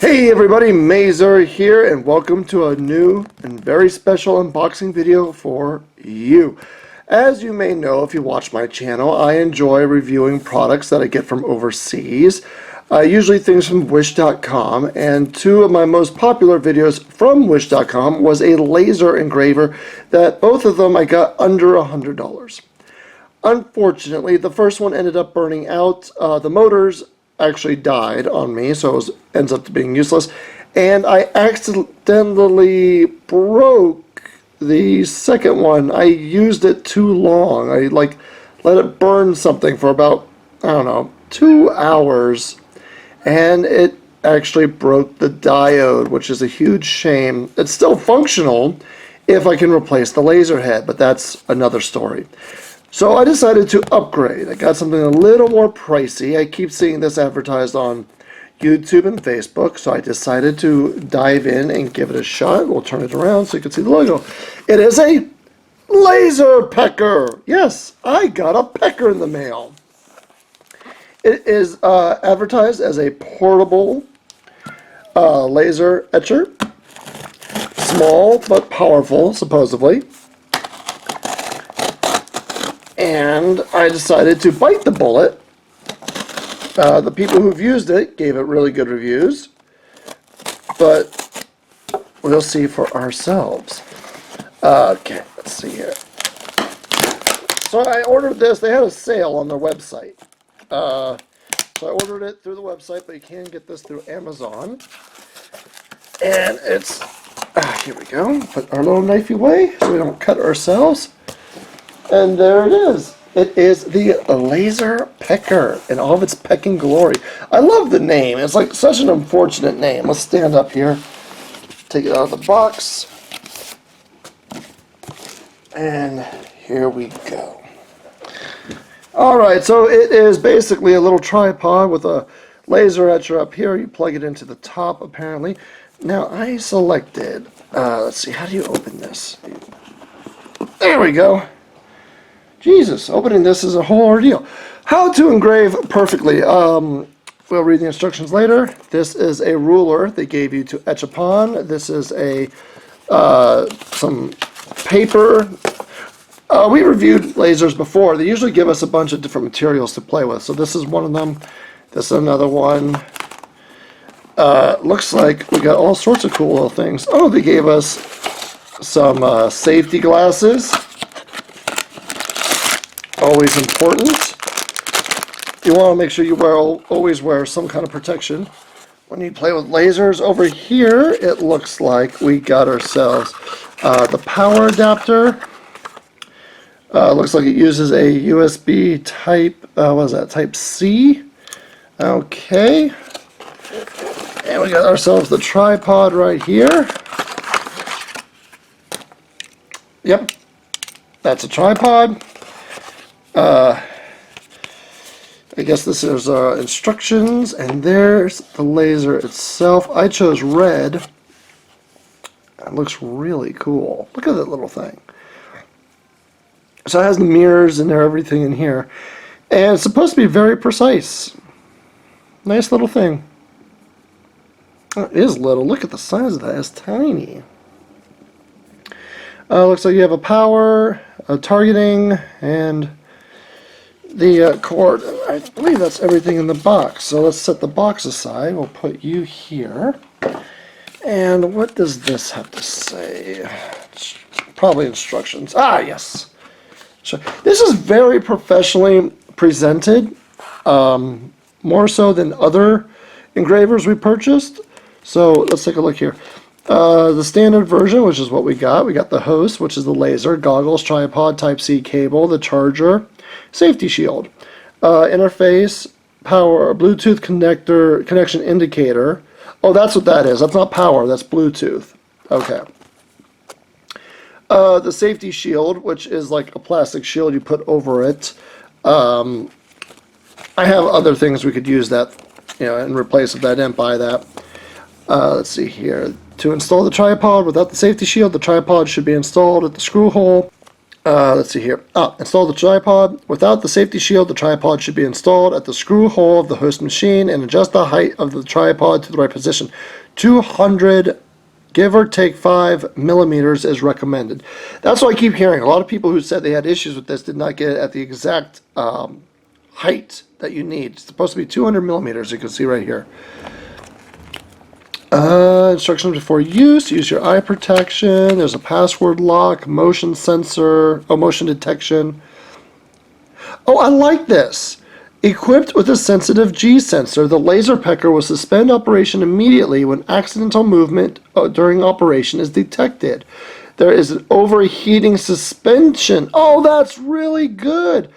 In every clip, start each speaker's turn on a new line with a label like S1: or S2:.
S1: Hey everybody, Mazer here, and welcome to a new and very special unboxing video for you. As you may know, if you watch my channel, I enjoy reviewing products that I get from overseas, usually things from Wish.com, and two of my most popular videos from Wish.com was a laser engraver that both of them I got under $100. Unfortunately, the first one ended up burning out. The motors actually died on me, so it ends up being useless. And I accidentally broke the second one. I used it too long. I let it burn something for about, I don't know, 2 hours. And it actually broke the diode, which is a huge shame. It's still functional if I can replace the laser head, but that's another story. So I decided to upgrade. I got something a little more pricey. I keep seeing this advertised on YouTube and Facebook, so I decided to dive in and give it a shot. We'll turn it around so you can see the logo. It is a LaserPecker. Yes, I got a pecker in the mail. It is advertised as a portable laser etcher. Small but powerful, supposedly. And I decided to bite the bullet. The people who've used it gave it really good reviews, but we'll see for ourselves. Okay, let's see here. So I ordered this. They had a sale on their website. So I ordered it through the website, but you can get this through Amazon. And it's, here we go. Put our little knife away so we don't cut ourselves. And there it is. It is the LaserPecker in all of its pecking glory. I love the name. It's like such an unfortunate name. Let's stand up here. Take it out of the box. And here we go. Alright, so it is basically a little tripod with a laser etcher up here. You plug it into the top, apparently. Now, I selected, let's see, how do you open this? There we go. Jesus, opening this is a whole ordeal. How to engrave perfectly. We'll read the instructions later. This is a ruler they gave you to etch upon. This is a some paper. We reviewed lasers before. They usually give us a bunch of different materials to play with. So this is one of them. This is another one. Looks like we got all sorts of cool little things. Oh, they gave us some safety glasses. Always important. You want to make sure you always wear some kind of protection when you play with lasers. Over here, it looks like we got ourselves the power adapter. Looks like it uses a USB type, what is that, type C. Okay. And we got ourselves the tripod right here. Yep, that's a tripod. I guess this is instructions, and there's the laser itself. I chose red. It looks really cool. Look at that little thing. So it has the mirrors and everything in here. And it's supposed to be very precise. Nice little thing. It is little. Look at the size of that. It's tiny. Looks like you have a power, a targeting, and the cord. I believe that's everything in the box. So let's set the box aside. We'll put you here. And what does this have to say? It's probably instructions. Ah, yes. So this is very professionally presented, more so than other engravers we purchased. So let's take a look here. The standard version, which is what we got. We got the host, which is the laser, goggles, tripod, Type-C cable, the charger, safety shield, interface, power, Bluetooth connector, connection indicator. Oh, that's what that is. That's not power, that's Bluetooth. Okay. The safety shield, which is like a plastic shield you put over it. I have other things we could use that, in replace if I didn't buy that. Let's see here. To install the tripod without the safety shield, the tripod should be installed at the screw hole. let's see here. Install the tripod. Without the safety shield, the tripod should be installed at the screw hole of the host machine and adjust the height of the tripod to the right position. 200, give or take 5 millimeters is recommended. That's what I keep hearing. A lot of people who said they had issues with this did not get it at the exact height that you need. It's supposed to be 200 millimeters, you can see right here. Instructions before use. Use your eye protection. There's a password lock, motion sensor, motion detection. Oh, I like this. Equipped with a sensitive G sensor, the LaserPecker will suspend operation immediately when accidental movement during operation is detected. There is an overheating suspension. Oh, that's really good.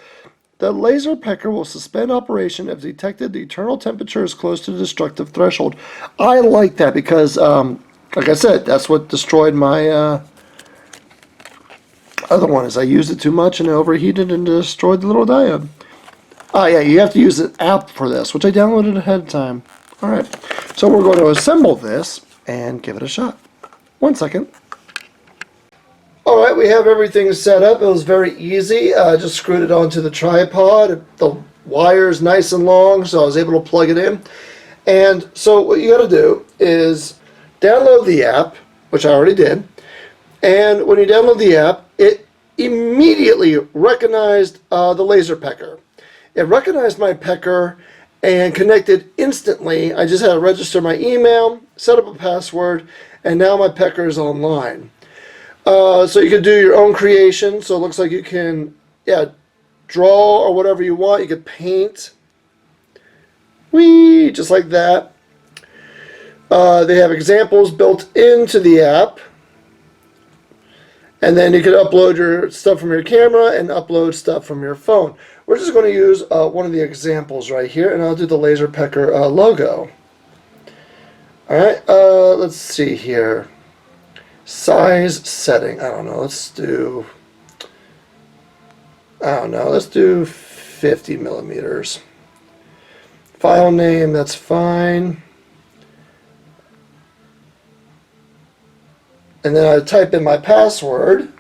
S1: The LaserPecker will suspend operation if detected the internal temperature is close to the destructive threshold. I like that because, like I said, that's what destroyed my other one. Is I used it too much and it overheated and destroyed the little diode. Oh yeah, you have to use an app for this, which I downloaded ahead of time. All right, so we're going to assemble this and give it a shot. 1 second. All right, we have everything set up. It was very easy. I just screwed it onto the tripod. The wire's nice and long, so I was able to plug it in. And so what you got to do is download the app, which I already did. And when you download the app, it immediately recognized the LaserPecker. It recognized my pecker and connected instantly. I just had to register my email, set up a password, and now my pecker is online. So you can do your own creation. So it looks like you can, draw or whatever you want. You could paint. Whee! Just like that. They have examples built into the app. And then you can upload your stuff from your camera and upload stuff from your phone. We're just going to use one of the examples right here, and I'll do the LaserPecker logo. Alright, let's see here. Size setting. I don't know. Let's do 50 millimeters. File name, that's fine. And then I type in my password.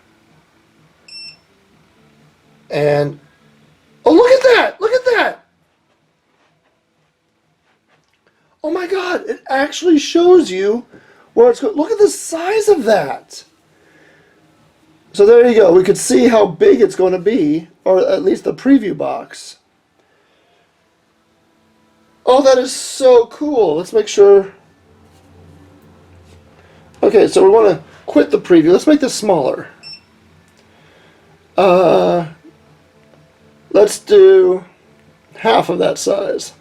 S1: And, oh, look at that! Look at that! Oh my God, it actually shows you where it's going. Look at the size of that. So there you go. We could see how big it's going to be, or at least the preview box. Oh, that is so cool. Let's make sure. Okay, so we want to quit the preview. Let's make this smaller. Let's do half of that size.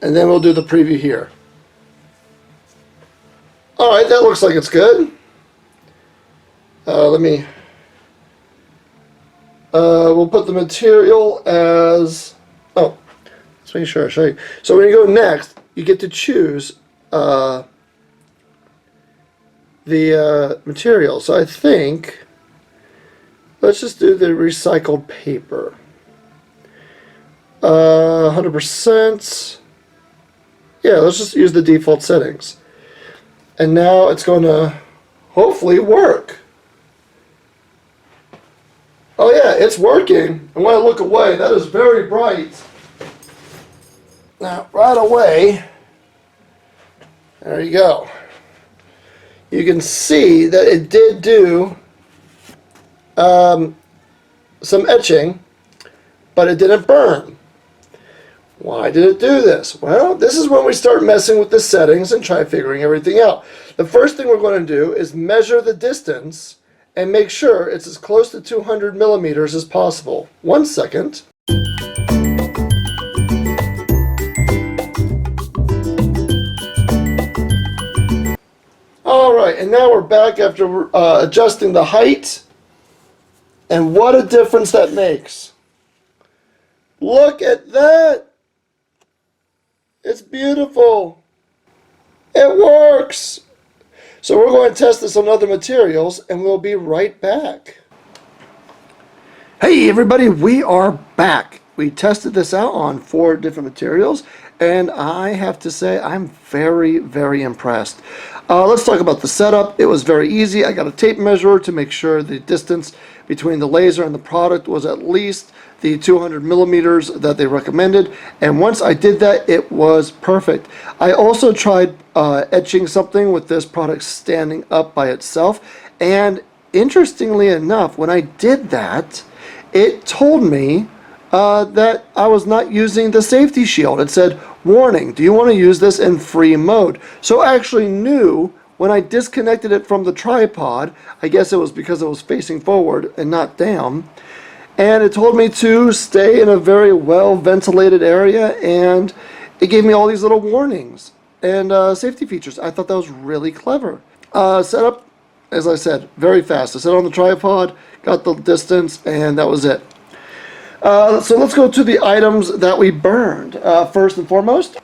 S1: And then we'll do the preview here. Alright, that looks like it's good. We'll put the material as, let's make sure I show you. So when you go next, you get to choose the material. So I think, let's just do the recycled paper. 100%. Yeah, let's just use the default settings. And now it's going to hopefully work. Oh yeah, it's working. And when I look away, that is very bright. Now, right away, there you go. You can see that it did do some etching, but it didn't burn. Why did it do this? Well, this is when we start messing with the settings and try figuring everything out. The first thing we're going to do is measure the distance and make sure it's as close to 200 millimeters as possible. 1 second. Alright, and now we're back after adjusting the height. And what a difference that makes. Look at that! It's beautiful. It works. So we're going to test this on other materials and we'll be right back. Hey everybody, we are back. we tested this out on 4 different materials, and I have to say I'm very, very impressed. Let's talk about the setup. It was very easy. I got a tape measure to make sure the distance between the laser and the product was at least the 200 millimeters that they recommended, and once I did that, it was perfect. I also tried etching something with this product standing up by itself, and interestingly enough, when I did that, it told me that I was not using the safety shield. It said, warning, do you want to use this in free mode? So I actually knew when I disconnected it from the tripod, I guess it was because it was facing forward and not down, and it told me to stay in a very well ventilated area, and it gave me all these little warnings and safety features. I thought that was really clever. Setup, as I said, very fast. I set on the tripod, got the distance, and that was it. So let's go to the items that we burned. First and foremost,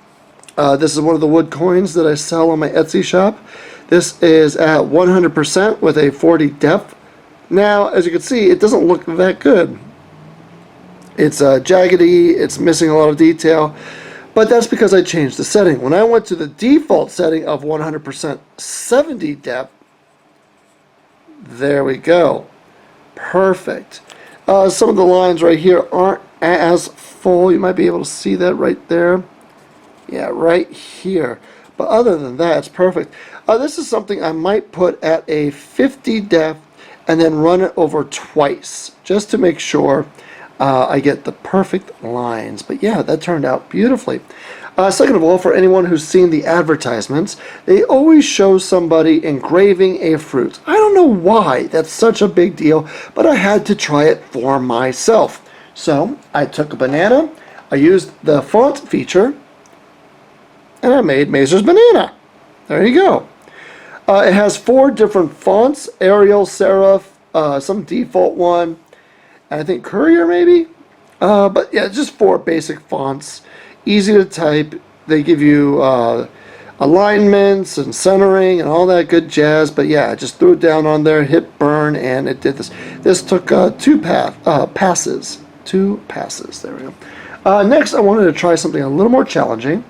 S1: this is one of the wood coins that I sell on my Etsy shop. This is at 100% with a 40 depth. Now, as you can see, it doesn't look that good. It's jaggedy, it's missing a lot of detail, but that's because I changed the setting. When I went to the default setting of 100% 70 depth, there we go. Perfect. Some of the lines right here aren't as full. You might be able to see that right there. Yeah, right here. But other than that, it's perfect. This is something I might put at a 50 depth and then run it over twice, just to make sure I get the perfect lines. But yeah, that turned out beautifully. Second of all, for anyone who's seen the advertisements, they always show somebody engraving a fruit. I don't know why that's such a big deal, but I had to try it for myself. So I took a banana, I used the font feature, and I made Mazer's banana. There you go. It has 4 different fonts: Arial, Serif, some default one, and I think Courier maybe? But yeah, just 4 basic fonts. Easy to type. They give you alignments and centering and all that good jazz. But yeah, I just threw it down on there, hit burn, and it did this. This took 2 passes. 2 passes. There we go. Next, I wanted to try something a little more challenging.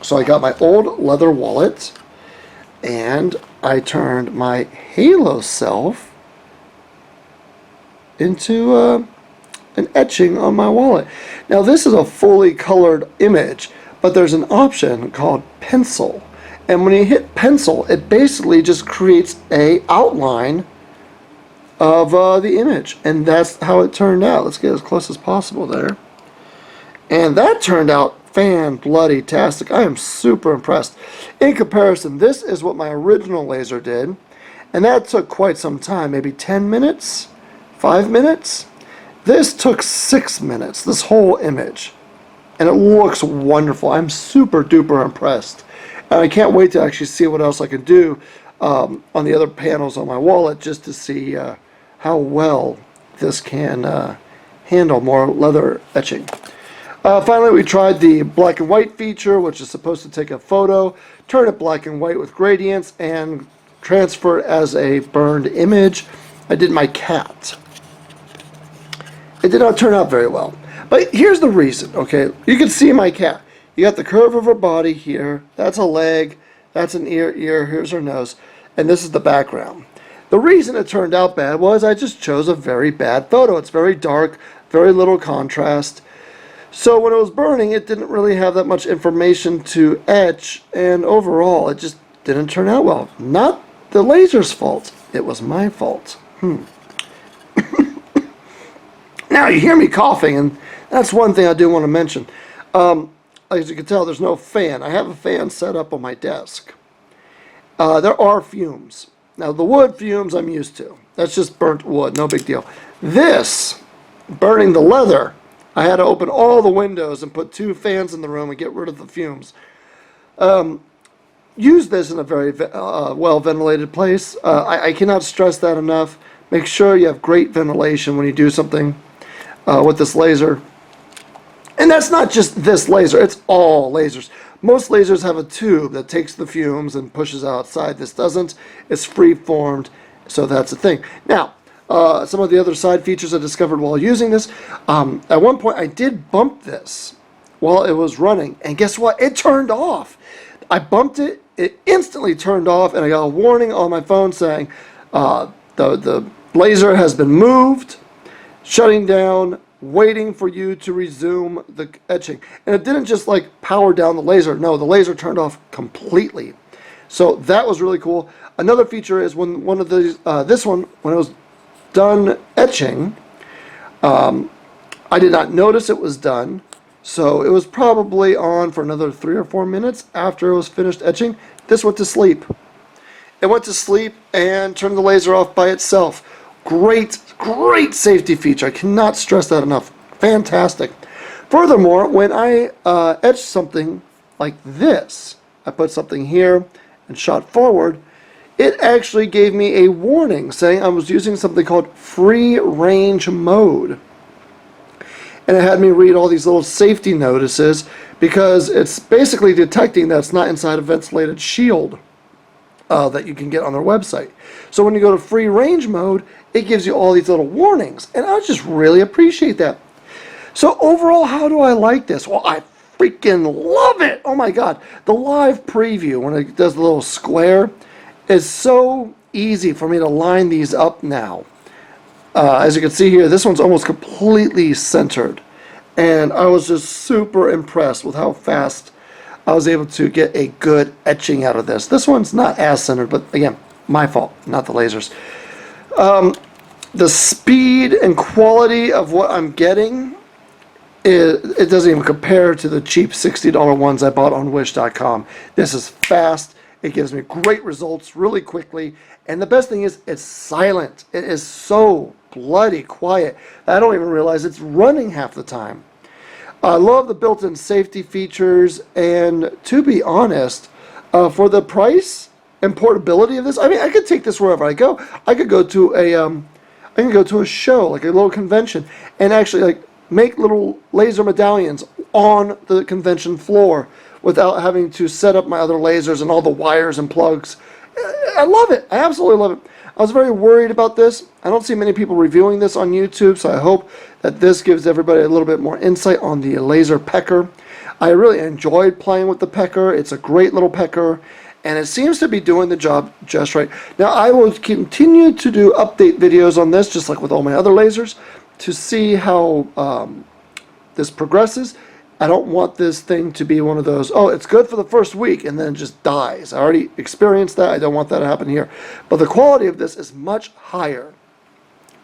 S1: So I got my old leather wallet, and I turned my halo self into an etching on my wallet. Now this is a fully colored image, but there's an option called pencil, and when you hit pencil, it basically just creates a outline of the image, and that's how it turned out. Let's get as close as possible there, and that turned out fan-bloody-tastic. I am super impressed. In comparison, this is what my original laser did, and that took quite some time, maybe 10 minutes, 5 minutes. This took 6 minutes, this whole image, and it looks wonderful. I'm super duper impressed, and I can't wait to actually see what else I can do on the other panels on my wallet, just to see how well this can handle more leather etching. Finally, we tried the black and white feature, which is supposed to take a photo, turn it black and white with gradients, and transfer it as a burned image. I did my cat. It did not turn out very well. But here's the reason, okay? You can see my cat. You got the curve of her body here. That's a leg. That's an ear. Here's her nose. And this is the background. The reason it turned out bad was I just chose a very bad photo. It's very dark, very little contrast. So when it was burning, it didn't really have that much information to etch, and overall, it just didn't turn out well. Not the laser's fault. It was my fault. Now, you hear me coughing, and that's one thing I do want to mention. As you can tell, there's no fan. I have a fan set up on my desk. There are fumes. Now, the wood fumes I'm used to. That's just burnt wood, no big deal. This, burning the leather, I had to open all the windows and put 2 fans in the room and get rid of the fumes. Use this in a very well-ventilated place. I cannot stress that enough. Make sure you have great ventilation when you do something with this laser. And that's not just this laser, it's all lasers. Most lasers have a tube that takes the fumes and pushes outside. This doesn't. It's free-formed, so that's the thing. Now, some of the other side features I discovered while using this. At one point I did bump this while it was running, and guess what? It turned off. I bumped it, it instantly turned off, and I got a warning on my phone saying the laser has been moved, shutting down, waiting for you to resume the etching. And it didn't just like power down the laser. No, the laser turned off completely. So that was really cool. Another feature is when one of these, this one, when it was done etching, I did not notice it was done. So it was probably on for another 3 or 4 minutes after it was finished etching. This went to sleep. It went to sleep and turned the laser off by itself. Great, great safety feature. I cannot stress that enough. Fantastic. Furthermore, when I etched something like this, I put something here and shot forward, it actually gave me a warning saying I was using something called free range mode. And it had me read all these little safety notices because it's basically detecting that it's not inside a ventilated shield that you can get on their website. So when you go to free range mode, it gives you all these little warnings, and I just really appreciate that. So overall, how do I like this? Well, I freaking love it. Oh my God. The live preview, when it does the little square, is so easy for me to line these up now. As you can see here, this one's almost completely centered, and I was just super impressed with how fast I was able to get a good etching out of this. This one's not as centered, but again, my fault, not the lasers. The speed and quality of what I'm getting, it doesn't even compare to the cheap $60 ones I bought on wish.com. This is fast. It gives me great results really quickly. And the best thing is it's silent. It is so bloody quiet. I don't even realize it's running half the time. I love the built-in safety features, and to be honest, for the price and portability of this, I mean, I could take this wherever I go. I could go to a show, like a little convention, and actually like make little laser medallions on the convention floor without having to set up my other lasers and all the wires and plugs. I love it. I absolutely love it. I was very worried about this. I don't see many people reviewing this on YouTube, so I hope that this gives everybody a little bit more insight on the LaserPecker. I really enjoyed playing with the Pecker. It's a great little Pecker, and it seems to be doing the job just right. Now, I will continue to do update videos on this, just like with all my other lasers, to see how this progresses. I don't want this thing to be one of those, oh, it's good for the first week and then just dies. I already experienced that. I don't want that to happen here. But the quality of this is much higher,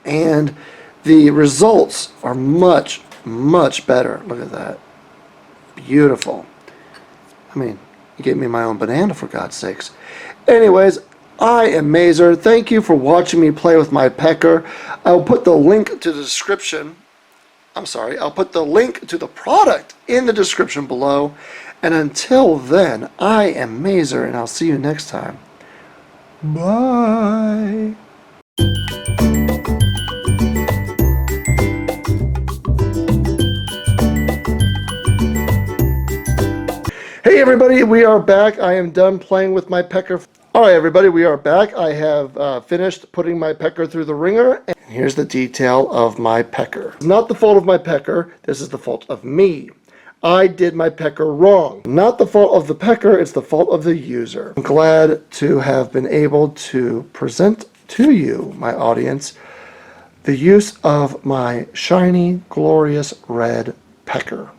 S1: and the results are much, much better. Look at that. Beautiful. I mean, you gave me my own banana, for God's sakes. Anyways, I am Mazer. Thank you for watching me play with my Pecker. I'll put the link to the description. I'll put the link to the product in the description below. And until then, I am Mazer, and I'll see you next time. Bye. Hey everybody, we are back. I am done playing with my Pecker. Alright everybody, we are back. I have finished putting my Pecker through the ringer, and here's the detail of my Pecker. It's not the fault of my Pecker, this is the fault of me. I did my Pecker wrong. Not the fault of the Pecker, it's the fault of the user. I'm glad to have been able to present to you, my audience, the use of my shiny, glorious red Pecker.